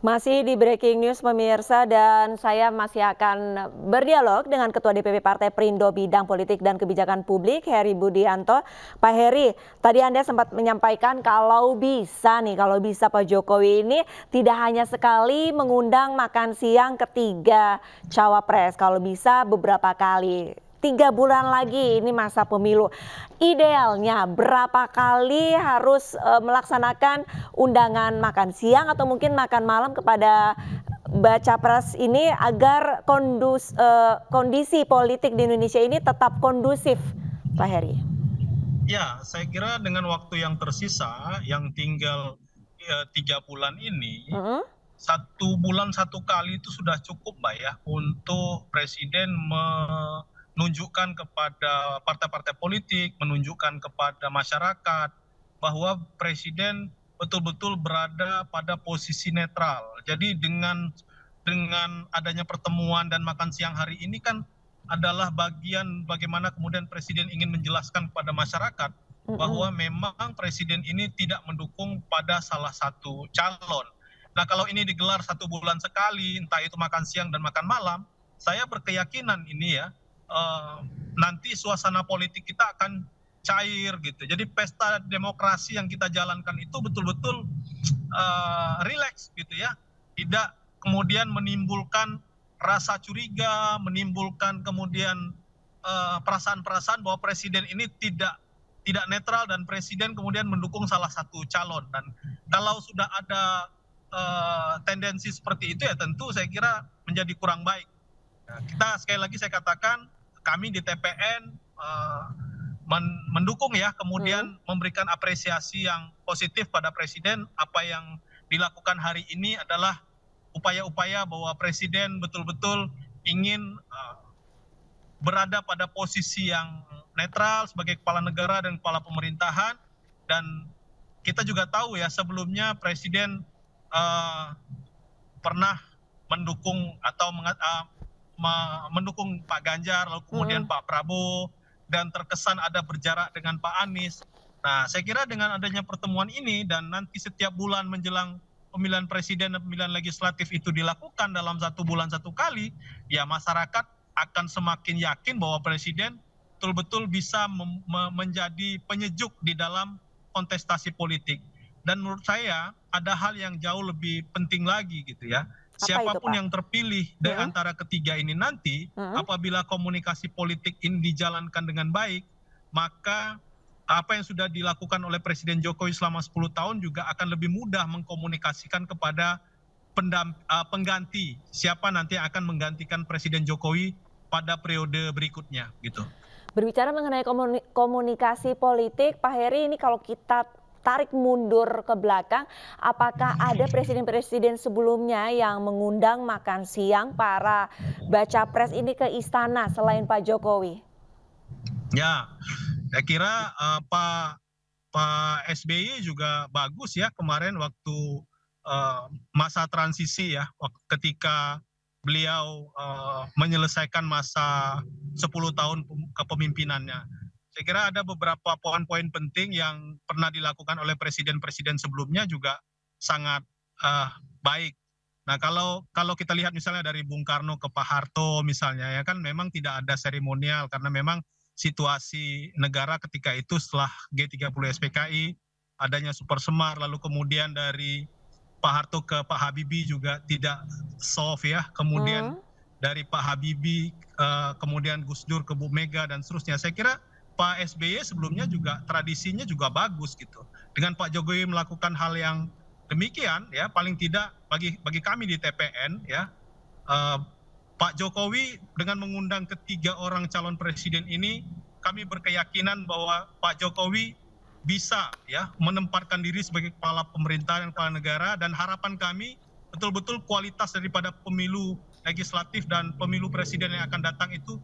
Masih di Breaking News pemirsa dan saya masih akan berdialog dengan Ketua DPP Partai Perindo Bidang Politik dan Kebijakan Publik Heri Budianto. Pak Heri, tadi Anda sempat menyampaikan kalau bisa Pak Jokowi ini tidak hanya sekali mengundang makan siang ketiga cawapres, kalau bisa beberapa kali. 3 bulan lagi ini masa pemilu. Idealnya berapa kali harus melaksanakan undangan makan siang atau mungkin makan malam kepada baca pres ini agar kondisi politik di Indonesia ini tetap kondusif, Pak Heri? Ya, saya kira dengan waktu yang tersisa, yang tinggal 3 bulan ini, Mm-mm. 1 bulan 1 kali itu sudah cukup, Mbak ya, untuk Presiden menunjukkan kepada partai-partai politik, menunjukkan kepada masyarakat bahwa Presiden betul-betul berada pada posisi netral. Jadi dengan adanya pertemuan dan makan siang hari ini kan adalah bagian bagaimana kemudian Presiden ingin menjelaskan kepada masyarakat bahwa Mm-mm. memang Presiden ini tidak mendukung pada salah satu calon. Nah, kalau ini digelar 1 bulan sekali, entah itu makan siang dan makan malam, saya berkeyakinan ini ya, nanti suasana politik kita akan cair gitu. Jadi pesta demokrasi yang kita jalankan itu betul-betul rileks gitu ya, tidak kemudian menimbulkan rasa curiga, menimbulkan kemudian perasaan-perasaan bahwa presiden ini tidak netral dan presiden kemudian mendukung salah satu calon. Dan kalau sudah ada tendensi seperti itu ya tentu saya kira menjadi kurang baik. Nah, kita sekali lagi saya katakan kami di TPN mendukung ya, kemudian memberikan apresiasi yang positif pada presiden. Apa yang dilakukan hari ini adalah upaya-upaya bahwa presiden betul-betul ingin berada pada posisi yang netral sebagai kepala negara dan kepala pemerintahan. Dan kita juga tahu ya sebelumnya presiden pernah mendukung atau mendukung Pak Ganjar, lalu kemudian Pak Prabowo, dan terkesan ada berjarak dengan Pak Anies. Nah, saya kira dengan adanya pertemuan ini dan nanti setiap bulan menjelang pemilihan presiden dan pemilihan legislatif itu dilakukan dalam 1 bulan 1 kali, ya masyarakat akan semakin yakin bahwa presiden betul-betul bisa menjadi penyejuk di dalam kontestasi politik. Dan menurut saya ada hal yang jauh lebih penting lagi gitu ya. Apa itu, Siapapun Pak? yang terpilih dari Mm-mm. antara ketiga ini nanti, Mm-mm. apabila komunikasi politik ini dijalankan dengan baik, maka apa yang sudah dilakukan oleh Presiden Jokowi selama 10 tahun juga akan lebih mudah mengkomunikasikan kepada pengganti siapa nanti yang akan menggantikan Presiden Jokowi pada periode berikutnya gitu. Berbicara mengenai komunikasi politik, Pak Heri, ini kalau kita tarik mundur ke belakang, apakah ada presiden-presiden sebelumnya yang mengundang makan siang para baca pres ini ke istana selain Pak Jokowi? Ya, saya kira Pak SBY juga bagus ya kemarin waktu masa transisi ya, ketika beliau menyelesaikan masa 10 tahun kepemimpinannya. Saya kira ada beberapa poin-poin penting yang pernah dilakukan oleh presiden-presiden sebelumnya juga sangat baik. Nah, kalau kita lihat misalnya dari Bung Karno ke Pak Harto misalnya ya kan memang tidak ada seremonial karena memang situasi negara ketika itu setelah G30 SPKI, adanya Super Semar, lalu kemudian dari Pak Harto ke Pak Habibie juga tidak soft ya, kemudian Hmm. dari Pak Habibie kemudian Gus Dur ke Bu Mega dan seterusnya. Saya kira Pak SBY sebelumnya juga tradisinya juga bagus gitu. Dengan Pak Jokowi melakukan hal yang demikian ya, paling tidak bagi kami di TPN ya, Pak Jokowi dengan mengundang ketiga orang calon presiden ini, kami berkeyakinan bahwa Pak Jokowi bisa ya menempatkan diri sebagai kepala pemerintahan dan kepala negara, dan harapan kami betul-betul kualitas daripada pemilu legislatif dan pemilu presiden yang akan datang itu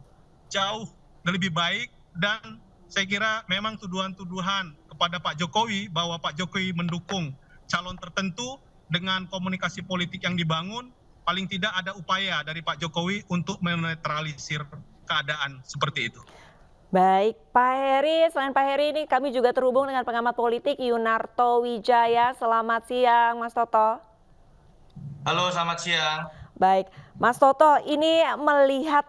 jauh lebih baik. Dan saya kira memang tuduhan-tuduhan kepada Pak Jokowi bahwa Pak Jokowi mendukung calon tertentu, dengan komunikasi politik yang dibangun, paling tidak ada upaya dari Pak Jokowi untuk menetralisir keadaan seperti itu. Baik, Pak Heri, selain Pak Heri ini kami juga terhubung dengan pengamat politik Yunarto Wijaya. Selamat siang, Mas Toto. Halo, selamat siang. Baik, Mas Toto, ini melihat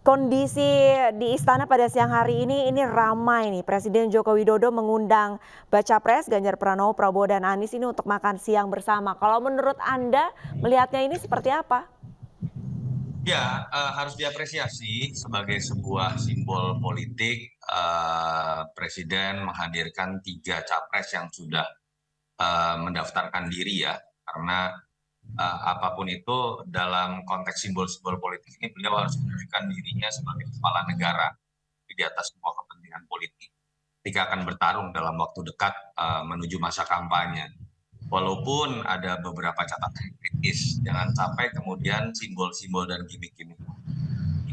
kondisi di istana pada siang hari ini ramai nih. Presiden Joko Widodo mengundang baca pres Ganjar Pranowo, Prabowo dan Anies ini untuk makan siang bersama. Kalau menurut Anda melihatnya ini seperti apa? Ya, harus diapresiasi sebagai sebuah simbol politik. Presiden menghadirkan 3 capres yang sudah mendaftarkan diri ya, karena apapun itu dalam konteks simbol-simbol politik ini beliau harus menunjukkan dirinya sebagai kepala negara di atas semua kepentingan politik. Ketika akan bertarung dalam waktu dekat menuju masa kampanye. Walaupun ada beberapa catatan kritis, jangan sampai kemudian simbol-simbol dan gimmick-gimmick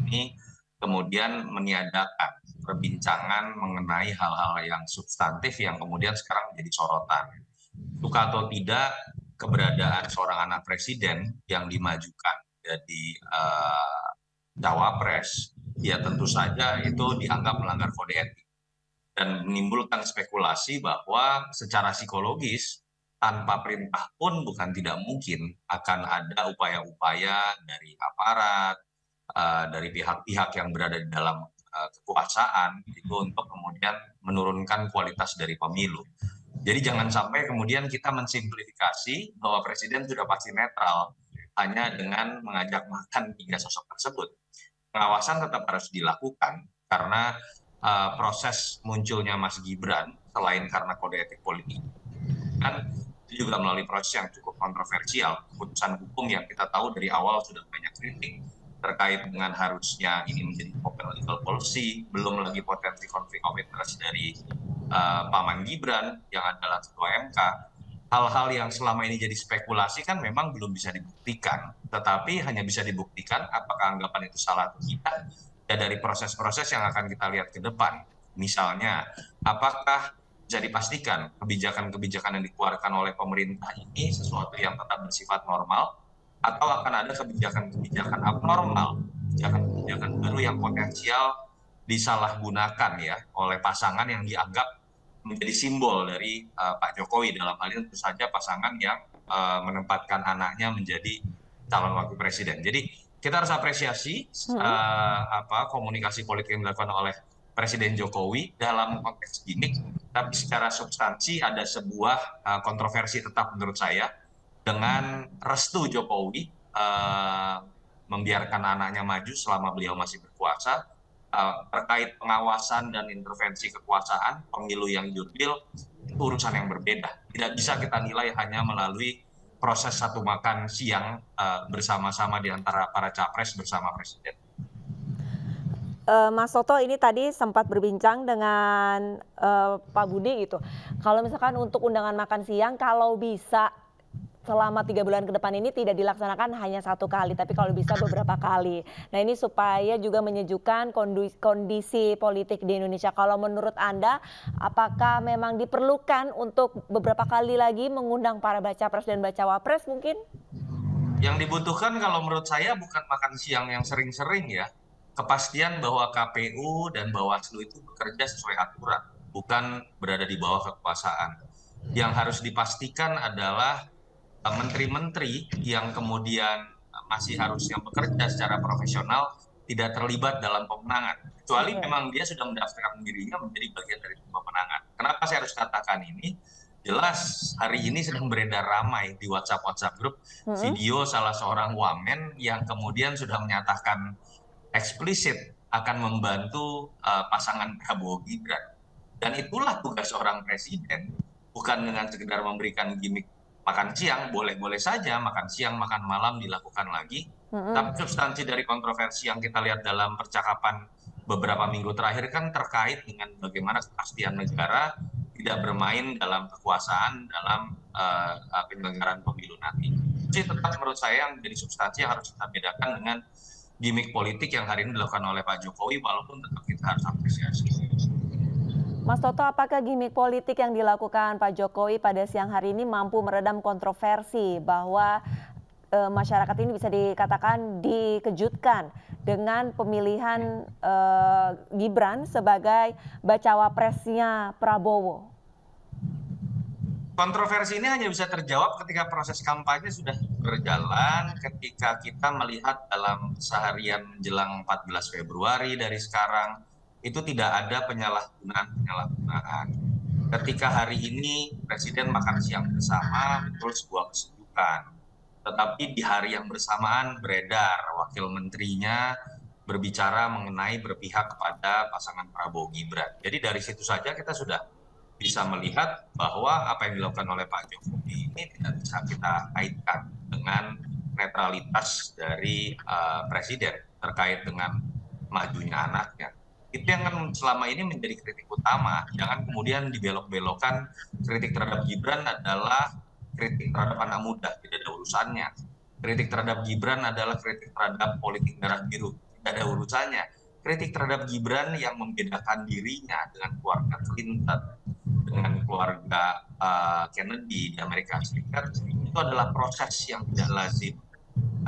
ini kemudian meniadakan perbincangan mengenai hal-hal yang substantif yang kemudian sekarang menjadi sorotan. Suka atau tidak, keberadaan seorang anak presiden yang dimajukan jadi cawapres, ya tentu saja itu dianggap melanggar kode etik dan menimbulkan spekulasi bahwa secara psikologis tanpa perintah pun bukan tidak mungkin akan ada upaya-upaya dari aparat, dari pihak-pihak yang berada di dalam kekuasaan itu untuk kemudian menurunkan kualitas dari pemilu. Jadi jangan sampai kemudian kita mensimplifikasi bahwa presiden sudah pasti netral hanya dengan mengajak makan 3 sosok tersebut. Pengawasan tetap harus dilakukan karena proses munculnya Mas Gibran selain karena kode etik politik kan itu juga melalui proses yang cukup kontroversial, keputusan hukum yang kita tahu dari awal sudah banyak kritik terkait dengan harusnya ini menjadi open legal policy, belum lagi potensi konflik of interest dari Paman Gibran yang adalah ketua MK. Hal-hal yang selama ini jadi spekulasi kan memang belum bisa dibuktikan, tetapi hanya bisa dibuktikan apakah anggapan itu salah atau tidak ya dari proses-proses yang akan kita lihat ke depan. Misalnya, apakah bisa dipastikan kebijakan-kebijakan yang dikeluarkan oleh pemerintah ini sesuatu yang tetap bersifat normal atau akan ada kebijakan-kebijakan abnormal, kebijakan-kebijakan baru yang potensial disalahgunakan ya oleh pasangan yang dianggap menjadi simbol dari Pak Jokowi, dalam hal ini tentu saja pasangan yang menempatkan anaknya menjadi calon wakil presiden. Jadi kita harus apresiasi komunikasi politik yang dilakukan oleh Presiden Jokowi dalam konteks gimmick, tapi secara substansi ada sebuah kontroversi tetap menurut saya dengan restu Jokowi membiarkan anaknya maju selama beliau masih berkuasa. Terkait pengawasan dan intervensi kekuasaan, pemilu yang jurdil, itu urusan yang berbeda. Tidak bisa kita nilai hanya melalui proses satu makan siang bersama-sama di antara para capres bersama presiden. Mas Toto ini tadi sempat berbincang dengan Pak Budi gitu. Kalau misalkan untuk undangan makan siang, kalau bisa selama 3 bulan ke depan ini tidak dilaksanakan hanya 1 kali, tapi kalau bisa beberapa kali. Nah ini supaya juga menyejukkan kondisi politik di Indonesia. Kalau menurut Anda, apakah memang diperlukan untuk beberapa kali lagi mengundang para baca pres dan bacawa pres mungkin? Yang dibutuhkan kalau menurut saya bukan makan siang yang sering-sering ya. Kepastian bahwa KPU dan Bawaslu itu bekerja sesuai aturan, bukan berada di bawah kekuasaan. Yang harus dipastikan adalah menteri-menteri yang kemudian masih harusnya bekerja secara profesional tidak terlibat dalam pemenangan. Kecuali memang dia sudah mendaftarkan dirinya menjadi bagian dari tim pemenangan. Kenapa saya harus katakan ini? Jelas hari ini sedang beredar ramai di WhatsApp grup video salah seorang wamen yang kemudian sudah menyatakan eksplisit akan membantu pasangan Prabowo Gibran. Dan itulah tugas seorang presiden, bukan dengan sekedar memberikan gimmick makan siang, boleh-boleh saja makan siang, makan malam dilakukan lagi. Tapi substansi dari kontroversi yang kita lihat dalam percakapan beberapa minggu terakhir kan terkait dengan bagaimana kepastian negara tidak bermain dalam kekuasaan dalam penyelenggaraan pemilu nanti. Jadi tetap menurut saya yang jadi substansi yang harus kita bedakan dengan gimmick politik yang hari ini dilakukan oleh Pak Jokowi, walaupun tetap kita harus apresiasi. Mas Toto, apakah gimmick politik yang dilakukan Pak Jokowi pada siang hari ini mampu meredam kontroversi bahwa masyarakat ini bisa dikatakan dikejutkan dengan pemilihan Gibran sebagai bacawa presnya Prabowo? Kontroversi ini hanya bisa terjawab ketika proses kampanye sudah berjalan, ketika kita melihat dalam seharian menjelang 14 Februari dari sekarang, itu tidak ada penyalahgunaan. Ketika hari ini Presiden makan siang bersama, betul sebuah kesejukan. Tetapi di hari yang bersamaan beredar Wakil Menterinya berbicara mengenai berpihak kepada pasangan Prabowo Gibran. Jadi dari situ saja kita sudah bisa melihat bahwa apa yang dilakukan oleh Pak Jokowi ini tidak bisa kita kaitkan dengan netralitas dari Presiden terkait dengan majunya anaknya. Itu yang kan selama ini menjadi kritik utama. Jangan kemudian dibelok-belokkan kritik terhadap Gibran adalah kritik terhadap anak muda, tidak ada urusannya. Kritik terhadap Gibran adalah kritik terhadap politik merah biru, tidak ada urusannya. Kritik terhadap Gibran yang membedakan dirinya dengan keluarga Clinton, dengan keluarga Kennedy di Amerika Serikat, itu adalah proses yang tidak lazim,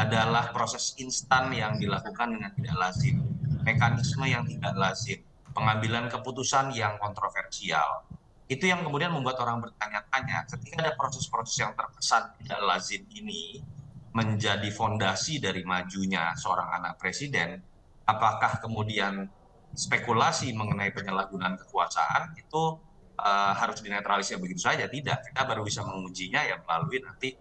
adalah proses instan yang dilakukan dengan tidak lazim, mekanisme yang tidak lazim, pengambilan keputusan yang kontroversial. Itu yang kemudian membuat orang bertanya-tanya, ketika ada proses-proses yang terkesan tidak lazim ini menjadi fondasi dari majunya seorang anak presiden, apakah kemudian spekulasi mengenai penyalahgunaan kekuasaan itu harus dinetralisir begitu saja? Tidak, kita baru bisa mengujinya ya melalui nanti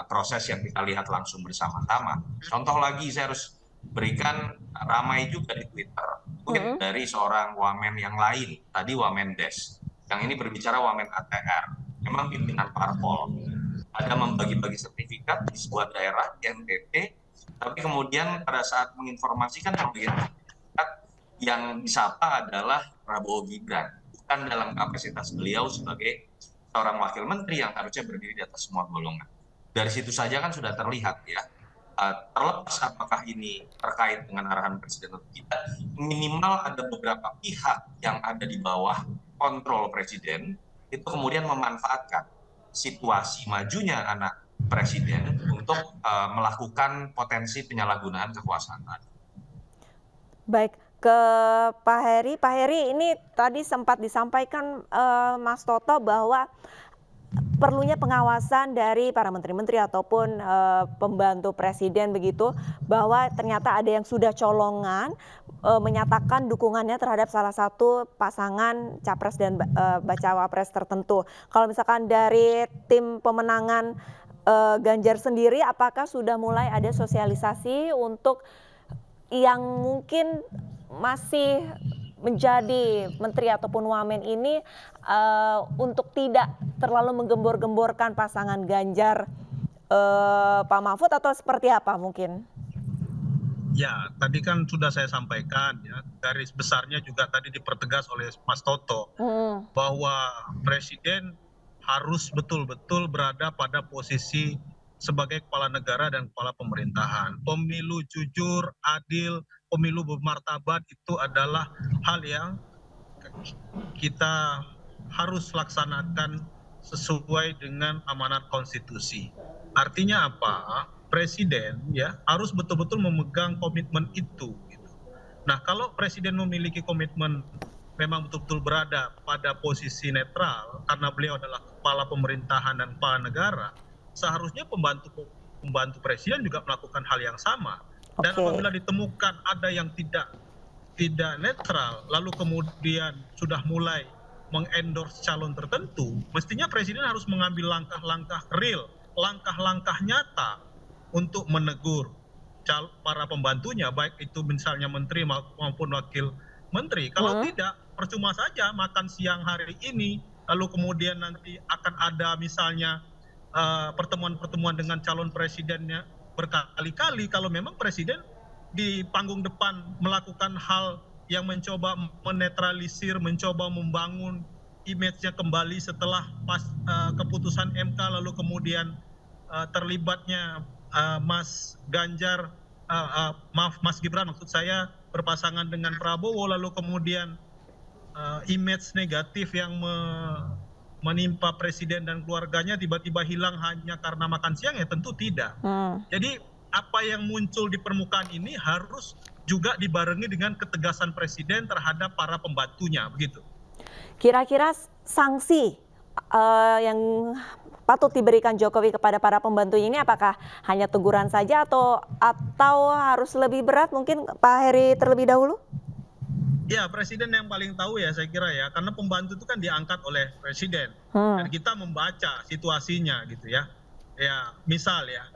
proses yang kita lihat langsung bersama-sama. Contoh lagi saya harus berikan, ramai juga di Twitter dari seorang wamen yang lain, tadi Wamen Des, yang ini berbicara Wamen ATR, memang pimpinan parpol, ada membagi-bagi sertifikat di sebuah daerah di NTT, tapi kemudian pada saat menginformasikan pembagian sertifikat yang disapa adalah Prabowo Gibran, bukan dalam kapasitas beliau sebagai seorang wakil menteri yang harusnya berdiri di atas semua golongan. Dari situ saja kan sudah terlihat ya, terlepas apakah ini terkait dengan arahan presiden atau tidak, minimal ada beberapa pihak yang ada di bawah kontrol presiden itu kemudian memanfaatkan situasi majunya anak presiden untuk melakukan potensi penyalahgunaan kekuasaan. Baik, ke Pak Heri. Pak Heri, ini tadi sempat disampaikan Mas Toto bahwa perlunya pengawasan dari para menteri-menteri ataupun pembantu presiden begitu, bahwa ternyata ada yang sudah colongan menyatakan dukungannya terhadap salah satu pasangan capres dan bacawa pres tertentu. Kalau misalkan dari tim pemenangan Ganjar sendiri, apakah sudah mulai ada sosialisasi untuk yang mungkin masih menjadi menteri ataupun wamen ini untuk tidak terlalu menggembor-gemborkan pasangan Ganjar Pak Mahfud, atau seperti apa mungkin? Ya, tadi kan sudah saya sampaikan ya, garis besarnya juga tadi dipertegas oleh Mas Toto bahwa presiden harus betul-betul berada pada posisi sebagai kepala negara dan kepala pemerintahan. Pemilu jujur, adil, pemilu bermartabat itu adalah hal yang kita harus laksanakan sesuai dengan amanat konstitusi. Artinya apa? Presiden ya harus betul-betul memegang komitmen itu. Gitu. Nah, kalau presiden memiliki komitmen memang betul-betul berada pada posisi netral karena beliau adalah kepala pemerintahan dan kepala negara, seharusnya pembantu presiden juga melakukan hal yang sama. Dan apabila ditemukan ada yang tidak netral, lalu kemudian sudah mulai mengendorse calon tertentu, mestinya presiden harus mengambil langkah-langkah real, langkah-langkah nyata untuk menegur para pembantunya, baik itu misalnya menteri maupun wakil menteri. Kalau tidak, percuma saja makan siang hari ini, lalu kemudian nanti akan ada misalnya pertemuan-pertemuan dengan calon presidennya berkali-kali. Kalau memang presiden di panggung depan melakukan hal yang mencoba menetralisir, mencoba membangun image-nya kembali setelah keputusan MK, lalu kemudian terlibatnya Mas Ganjar, Mas Gibran maksud saya, berpasangan dengan Prabowo, lalu kemudian image negatif yang menimpa presiden dan keluarganya tiba-tiba hilang hanya karena makan siang, ya tentu tidak. Jadi apa yang muncul di permukaan ini harus juga dibarengi dengan ketegasan presiden terhadap para pembantunya, begitu. Kira-kira sanksi yang patut diberikan Jokowi kepada para pembantunya ini apakah hanya teguran saja atau harus lebih berat? Mungkin Pak Heri terlebih dahulu. Ya, presiden yang paling tahu ya saya kira ya, karena pembantu itu kan diangkat oleh presiden dan kita membaca situasinya gitu ya. Ya, misal ya,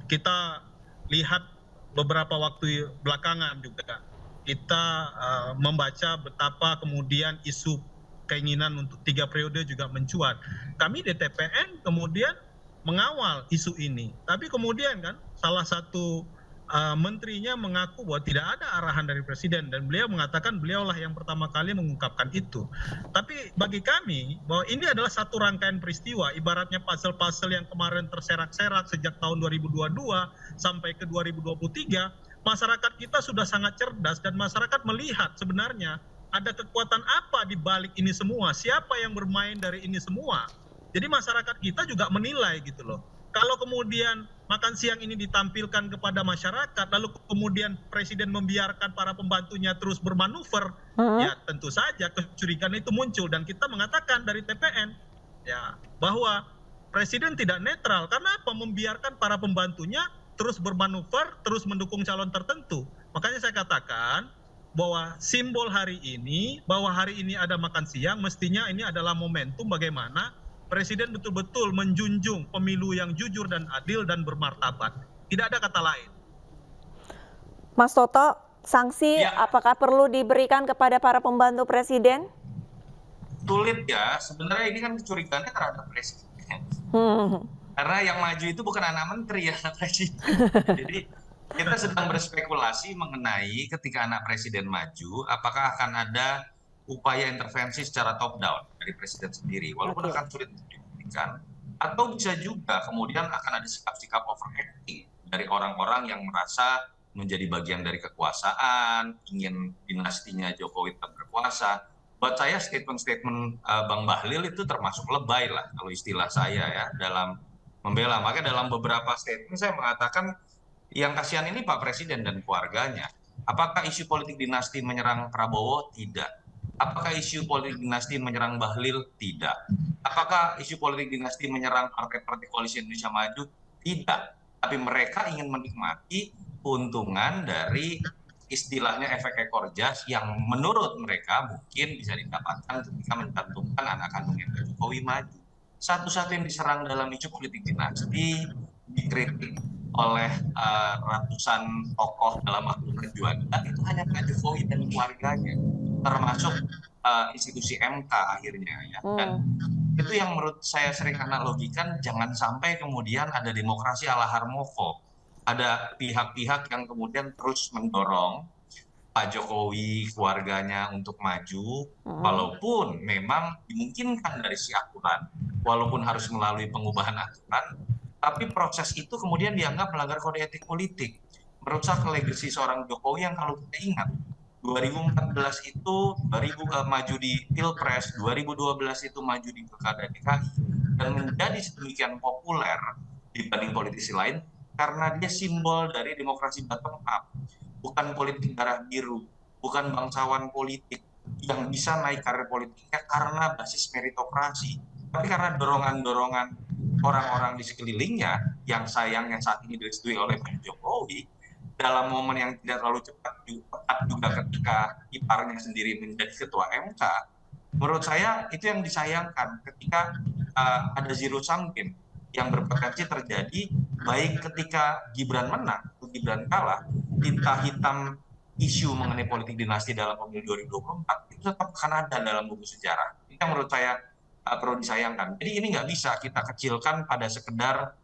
kita lihat beberapa waktu belakangan juga kita membaca betapa kemudian isu keinginan untuk 3 periode juga mencuat. Kami di TPN kemudian mengawal isu ini, tapi kemudian kan salah satu menterinya mengaku bahwa tidak ada arahan dari presiden dan beliau mengatakan beliaulah yang pertama kali mengungkapkan itu. Tapi bagi kami bahwa ini adalah satu rangkaian peristiwa, ibaratnya puzzle-puzzle yang kemarin terserak-serak sejak tahun 2022 sampai ke 2023, masyarakat kita sudah sangat cerdas dan masyarakat melihat sebenarnya ada kekuatan apa di balik ini semua, siapa yang bermain dari ini semua. Jadi masyarakat kita juga menilai gitu loh. Kalau kemudian makan siang ini ditampilkan kepada masyarakat, lalu kemudian presiden membiarkan para pembantunya terus bermanuver, ya tentu saja kecurigaan itu muncul. Dan kita mengatakan dari TPN ya bahwa presiden tidak netral. Karena apa? Membiarkan para pembantunya terus bermanuver, terus mendukung calon tertentu. Makanya saya katakan bahwa simbol hari ini, bahwa hari ini ada makan siang, mestinya ini adalah momentum bagaimana presiden betul-betul menjunjung pemilu yang jujur dan adil dan bermartabat. Tidak ada kata lain. Mas Toto, sanksi apakah perlu diberikan kepada para pembantu presiden? Sulit ya, sebenarnya ini kan kecurigaannya terhadap presiden. Karena yang maju itu bukan anak menteri ya, anak presiden. Jadi kita sedang berspekulasi mengenai ketika anak presiden maju, apakah akan ada upaya intervensi secara top down dari presiden sendiri, walaupun akan sulit untuk dibuktikan, atau bisa juga kemudian akan ada sikap-sikap overacting dari orang-orang yang merasa menjadi bagian dari kekuasaan, ingin dinastinya Jokowi tetap berkuasa. Buat saya statement-statement Bang Bahlil itu termasuk lebay lah kalau istilah saya ya dalam membela. Maka dalam beberapa statement saya mengatakan yang kasihan ini Pak Presiden dan keluarganya. Apakah isu politik dinasti menyerang Prabowo? Tidak. Apakah isu politik dinasti menyerang Bahlil? Tidak. Apakah isu politik dinasti menyerang partai-partai koalisi Indonesia Maju? Tidak. Tapi mereka ingin menikmati keuntungan dari istilahnya efek ekor jas yang menurut mereka mungkin bisa didapatkan ketika mencantumkan anak kandungnya Jokowi maju. Satu-satu yang diserang dalam isu politik dinasti, dikritik oleh ratusan tokoh dalam waktu perjuangan itu hanya Pak Jokowi dan keluarganya, termasuk institusi MK akhirnya ya. Dan itu yang menurut saya sering analogikan, jangan sampai kemudian ada demokrasi ala Harmoko, ada pihak-pihak yang kemudian terus mendorong Pak Jokowi keluarganya untuk maju, walaupun memang dimungkinkan dari si aturan, walaupun harus melalui pengubahan aturan, tapi proses itu kemudian dianggap melanggar kode etik politik. Merusak legasi seorang Jokowi yang kalau kita ingat 2014 itu maju di Pilpres, 2012 itu maju di Pilkada DKI dan menjadi sedemikian populer dibanding politisi lain karena dia simbol dari demokrasi bottom up, bukan politik darah biru, bukan bangsawan politik yang bisa naik karir politiknya karena basis meritokrasi, tapi karena dorongan-dorongan orang-orang di sekelilingnya yang sayangnya saat ini direstui oleh Pak Jokowi dalam momen yang tidak terlalu tepat juga ketika iparnya sendiri menjadi ketua MK. Menurut saya itu yang disayangkan ketika ada zero sum game yang berpotensi terjadi baik ketika Gibran menang atau Gibran kalah, tinta hitam isu mengenai politik dinasti dalam pemilu 2024 itu tetap akan ada dalam buku sejarah. Ini yang menurut saya perlu disayangkan. Jadi ini nggak bisa kita kecilkan pada sekedar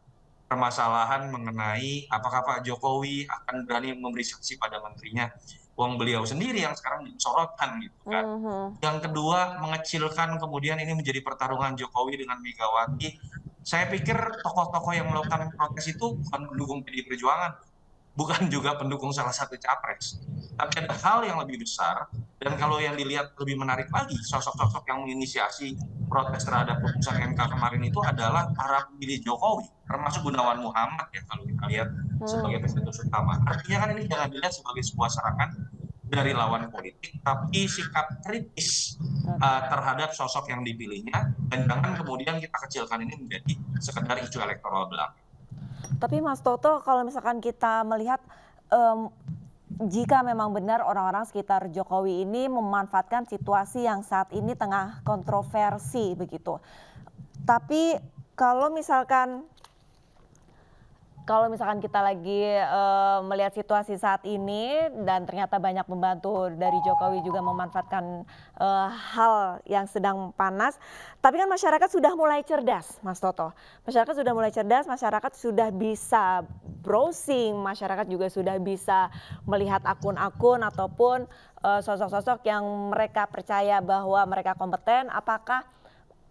permasalahan mengenai apakah Pak Jokowi akan berani memberi sanksi pada menterinya. Wong beliau sendiri yang sekarang disorotan gitu kan. Yang kedua, mengecilkan kemudian ini menjadi pertarungan Jokowi dengan Megawati. Saya pikir tokoh-tokoh yang melakukan protes itu bukan pendukung PDI Perjuangan, bukan juga pendukung salah satu capres. Tapi ada hal yang lebih besar, dan kalau yang dilihat lebih menarik lagi, sosok-sosok yang menginisiasi protes terhadap putusan MK kemarin itu adalah para pemilih Jokowi, termasuk Gunawan Muhammad ya kalau kita lihat sebagai pencetus utama. Artinya kan ini jangan dilihat sebagai sebuah serangan dari lawan politik, tapi sikap kritis terhadap sosok yang dipilihnya, dan jangan kemudian kita kecilkan ini menjadi sekedar isu elektoral belaka. Tapi Mas Toto, kalau misalkan kita melihat jika memang benar orang-orang sekitar Jokowi ini memanfaatkan situasi yang saat ini tengah kontroversi begitu. Tapi kalau misalkan kita lagi melihat situasi saat ini dan ternyata banyak pembantu dari Jokowi juga memanfaatkan hal yang sedang panas, tapi kan masyarakat sudah mulai cerdas, Mas Toto. Masyarakat sudah mulai cerdas, masyarakat sudah bisa browsing, masyarakat juga sudah bisa melihat akun-akun ataupun sosok-sosok yang mereka percaya bahwa mereka kompeten. Apakah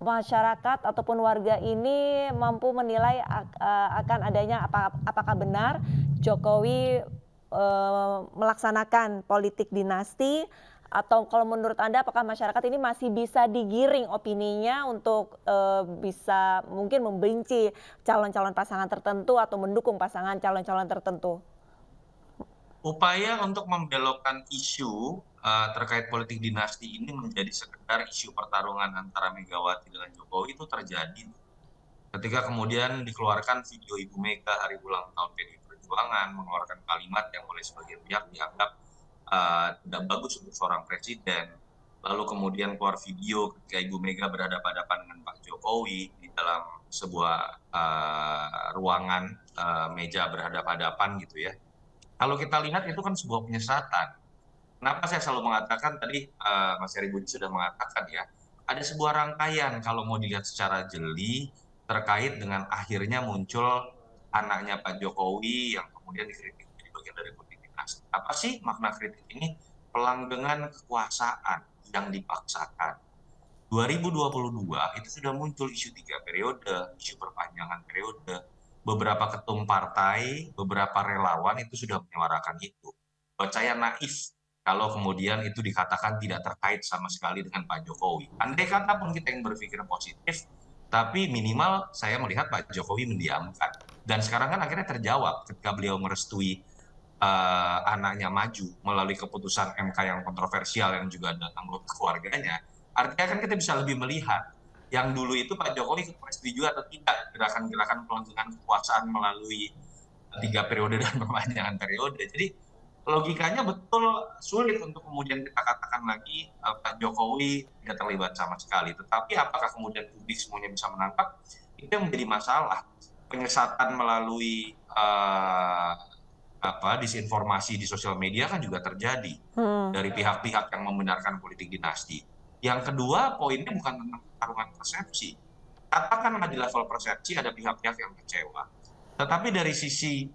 masyarakat ataupun warga ini mampu menilai akan adanya apakah benar Jokowi melaksanakan politik dinasti, atau kalau menurut Anda apakah masyarakat ini masih bisa digiring opininya untuk bisa mungkin membenci calon-calon pasangan tertentu atau mendukung pasangan calon-calon tertentu? Upaya untuk membelokkan isu terkait politik dinasti ini menjadi sekedar isu pertarungan antara Megawati dengan Jokowi itu terjadi ketika kemudian dikeluarkan video Ibu Mega hari ulang tahun PDI Perjuangan, mengeluarkan kalimat yang oleh sebagian pihak dianggap tidak bagus untuk seorang presiden. Lalu kemudian keluar video ketika Ibu Mega berhadapan-hadapan dengan Pak Jokowi di dalam sebuah ruangan meja berhadapan-hadapan gitu ya. Kalau kita lihat itu kan sebuah penyesatan. Kenapa saya selalu mengatakan tadi Mas Heri Budi sudah mengatakan ya, ada sebuah rangkaian kalau mau dilihat secara jeli terkait dengan akhirnya muncul anaknya Pak Jokowi yang kemudian dikritik menjadi bagian dari politik dinasti. Apa sih makna kritik ini? Pelanggengan kekuasaan yang dipaksakan. 2022 itu sudah muncul isu 3 periode, isu perpanjangan periode. Beberapa ketum partai, beberapa relawan itu sudah menyuarakan itu. Buat saya naif kalau kemudian itu dikatakan tidak terkait sama sekali dengan Pak Jokowi. Andai kata pun kita yang berpikir positif, tapi minimal saya melihat Pak Jokowi mendiamkan. Dan sekarang kan akhirnya terjawab ketika beliau merestui anaknya maju melalui keputusan MK yang kontroversial yang juga datang dari keluarganya. Artinya kan kita bisa lebih melihat yang dulu itu Pak Jokowi setuju atau tidak gerakan-gerakan pelanggengan kekuasaan melalui 3 periode dan perpanjangan periode. Jadi logikanya betul sulit untuk kemudian kita katakan lagi Pak Jokowi tidak terlibat sama sekali. Tetapi apakah kemudian publik semuanya bisa menangkap? Itu yang menjadi masalah. Penyesatan melalui disinformasi di sosial media kan juga terjadi dari pihak-pihak yang membenarkan politik dinasti. Yang kedua, poinnya bukan tentang pertarungan persepsi. Katakanlah di level persepsi ada pihak-pihak yang kecewa. Tetapi dari sisi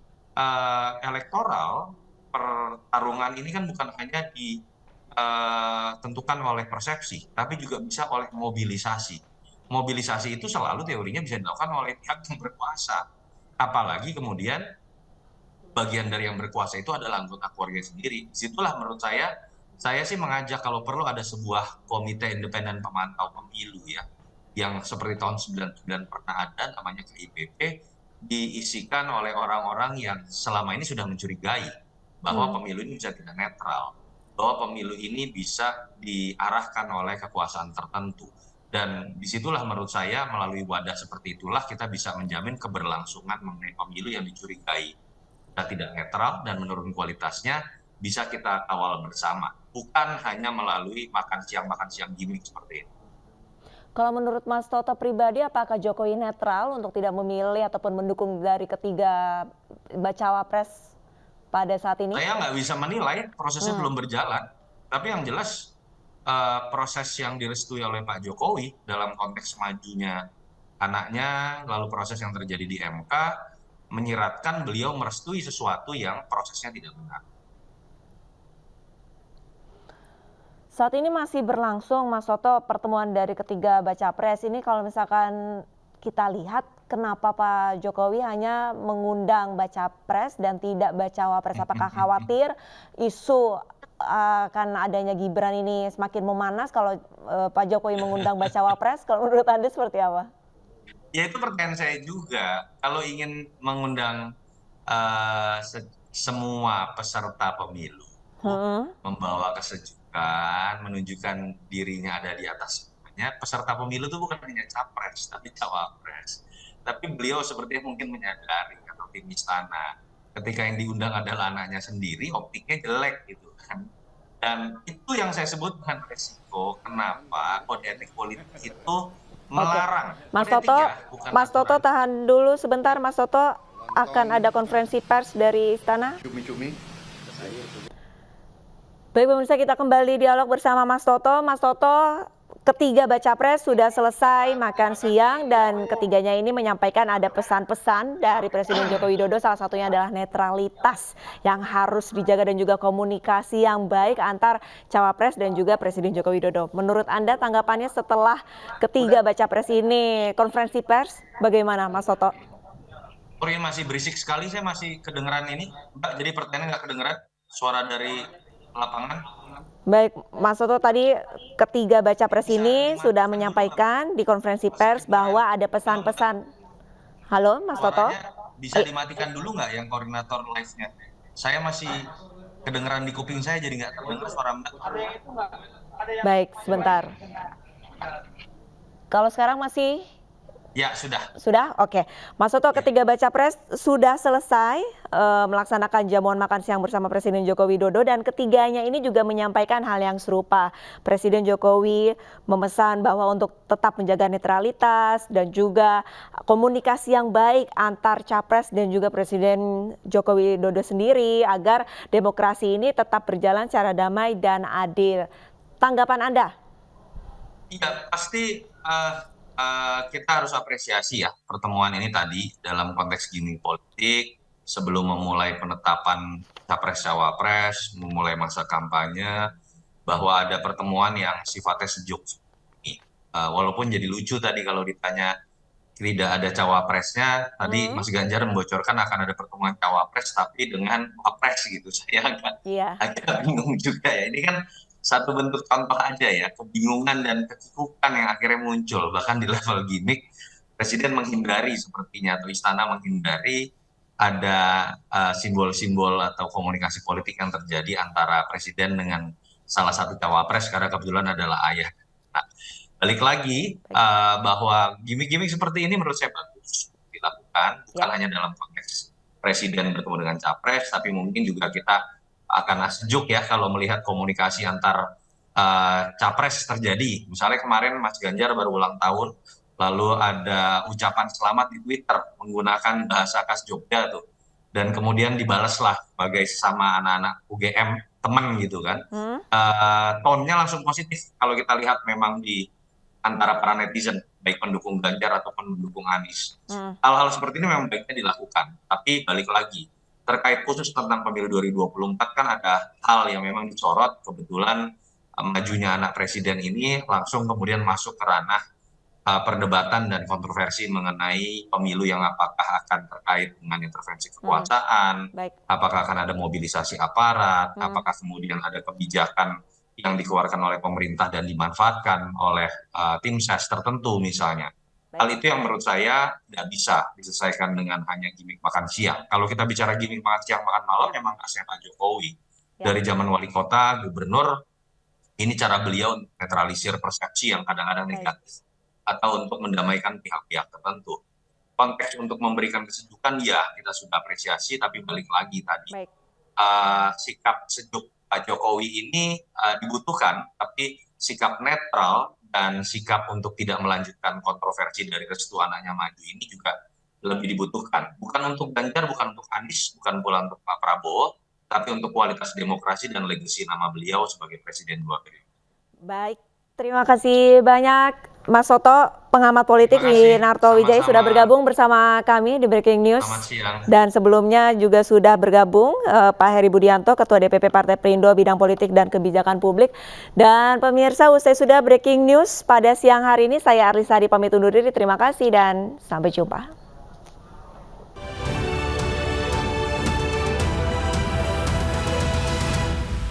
elektoral, pertarungan ini kan bukan hanya ditentukan oleh persepsi, tapi juga bisa oleh mobilisasi. Mobilisasi itu selalu teorinya bisa dilakukan oleh pihak yang berkuasa. Apalagi kemudian bagian dari yang berkuasa itu adalah anggota keluarga sendiri. Disitulah menurut saya sih mengajak kalau perlu ada sebuah komite independen pemantau pemilu ya, yang seperti tahun 99 pernah ada namanya KIPP, diisikan oleh orang-orang yang selama ini sudah mencurigai bahwa pemilu ini bisa tidak netral, bahwa pemilu ini bisa diarahkan oleh kekuasaan tertentu. Dan disitulah menurut saya melalui wadah seperti itulah kita bisa menjamin keberlangsungan mengenai pemilu yang dicurigai tidak netral dan menurun kualitasnya bisa kita kawal bersama. Bukan hanya melalui makan siang gimmick seperti ini. Kalau menurut Mas Toto pribadi, apakah Jokowi netral untuk tidak memilih ataupun mendukung dari ketiga bacawa pres pada saat ini? Saya nggak bisa menilai, prosesnya belum berjalan. Tapi yang jelas proses yang direstui oleh Pak Jokowi dalam konteks majunya anaknya, lalu proses yang terjadi di MK, menyiratkan beliau merestui sesuatu yang prosesnya tidak benar. Saat ini masih berlangsung, Mas Toto, pertemuan dari ketiga baca pres ini. Kalau misalkan kita lihat, kenapa Pak Jokowi hanya mengundang baca pres dan tidak bacawa pres? Apakah khawatir isu akan adanya Gibran ini semakin memanas kalau Pak Jokowi mengundang bacawa pres? Kalau menurut Anda seperti apa? Ya itu pertanyaan saya juga. Kalau ingin mengundang semua peserta pemilu, membawa kesejukan, menunjukkan dirinya ada di atas semuanya. Peserta pemilu itu bukan hanya capres, tapi cawapres. Tapi beliau sepertinya mungkin menyadari, atau tim istana, ketika yang diundang adalah anaknya sendiri, optiknya jelek gitu kan. Dan itu yang saya sebut dengan resiko kenapa kode etik politik itu melarang. Mas Kode etik Toto, ya, bukan Mas Toto aturan. tahan dulu sebentar. Mas Toto, akan ada konferensi pers dari istana. Baik pemirsa, kita kembali dialog bersama Mas Toto. Mas Toto, ketiga baca pres sudah selesai makan siang dan ketiganya ini menyampaikan ada pesan-pesan dari Presiden Joko Widodo, salah satunya adalah netralitas yang harus dijaga dan juga komunikasi yang baik antar cawapres dan juga Presiden Joko Widodo. Menurut Anda tanggapannya setelah ketiga baca pres ini konferensi pers bagaimana Mas Toto? Sorry, masih berisik sekali, saya masih kedengeran ini. Mbak, jadi pertanyaannya nggak kedengeran suara dari lapangan? Baik, Mas Toto, tadi ketiga baca pres ini sudah menyampaikan di konferensi pers bahwa ada pesan-pesan. Halo, Mas Toto? Suaranya bisa dimatikan dulu nggak yang koordinator live-nya? Saya masih kedengeran di kuping saya, jadi nggak terdengar suara Mbak. Baik, sebentar. Kalau sekarang masih? Ya, sudah. Sudah? Oke. Mas Toto, ketiga baca pres sudah selesai melaksanakan jamuan makan siang bersama Presiden Joko Widodo dan ketiganya ini juga menyampaikan hal yang serupa. Presiden Jokowi memesan bahwa untuk tetap menjaga netralitas dan juga komunikasi yang baik antar capres dan juga Presiden Joko Widodo sendiri agar demokrasi ini tetap berjalan secara damai dan adil. Tanggapan Anda? Iya, pasti kita harus apresiasi ya pertemuan ini tadi dalam konteks gimmick politik sebelum memulai penetapan capres-cawapres, memulai masa kampanye, bahwa ada pertemuan yang sifatnya sejuk ini. Walaupun jadi lucu tadi kalau ditanya tidak ada cawapresnya, tadi Mas Ganjar membocorkan akan ada pertemuan cawapres tapi dengan wapres gitu. Saya agak bingung juga ya. Ini kan satu bentuk contoh aja ya, kebingungan dan kekikukan yang akhirnya muncul. Bahkan di level gimmick, Presiden menghindari sepertinya, atau istana menghindari ada simbol-simbol atau komunikasi politik yang terjadi antara Presiden dengan salah satu cawapres, karena kebetulan adalah ayah. Nah, balik lagi bahwa gimmick-gimmick seperti ini menurut saya bagus dilakukan, bukan hanya dalam konteks Presiden bertemu dengan capres, tapi mungkin juga kita akan sejuk ya kalau melihat komunikasi antar capres terjadi. Misalnya kemarin Mas Ganjar baru ulang tahun, lalu ada ucapan selamat di Twitter menggunakan bahasa khas Jogja tuh, dan kemudian dibalaslah sebagai sesama anak-anak UGM teman gitu kan. Tone-nya langsung positif kalau kita lihat memang di antara para netizen, baik pendukung Ganjar ataupun pendukung Anies. Hal-hal seperti ini memang baiknya dilakukan, tapi balik lagi, terkait khusus tentang pemilu 2024 kan ada hal yang memang disorot. Kebetulan majunya anak presiden ini langsung kemudian masuk ke ranah perdebatan dan kontroversi mengenai pemilu yang apakah akan terkait dengan intervensi kekuasaan, apakah akan ada mobilisasi aparat, apakah kemudian ada kebijakan yang dikeluarkan oleh pemerintah dan dimanfaatkan oleh tim ses tertentu misalnya. Hal itu yang menurut saya tidak bisa diselesaikan dengan hanya gimmick makan siang. Kalau kita bicara gimmick makan siang, makan malam, memang khasnya Pak Jokowi. Dari zaman wali kota, gubernur, ini cara beliau untuk netralisir persepsi yang kadang-kadang negatif. Atau untuk mendamaikan pihak-pihak tertentu. Konteks untuk memberikan kesejukan, ya kita sudah apresiasi, tapi balik lagi tadi. Sikap sejuk Pak Jokowi ini dibutuhkan, tapi sikap netral dan sikap untuk tidak melanjutkan kontroversi dari restu anaknya maju ini juga lebih dibutuhkan. Bukan untuk Ganjar, bukan untuk Anies, bukan pula untuk Pak Prabowo, tapi untuk kualitas demokrasi dan legasi nama beliau sebagai Presiden 2 periode. Baik, terima kasih banyak Mas Toto, pengamat politik Winarto Wijaya sudah bergabung bersama kami di Breaking News. Selamat siang. Dan sebelumnya juga sudah bergabung Pak Heri Budianto, Ketua DPP Partai Perindo Bidang Politik dan Kebijakan Publik. Dan pemirsa, usai sudah Breaking News pada siang hari ini, saya Arlisadi pamit undur diri. Terima kasih dan sampai jumpa.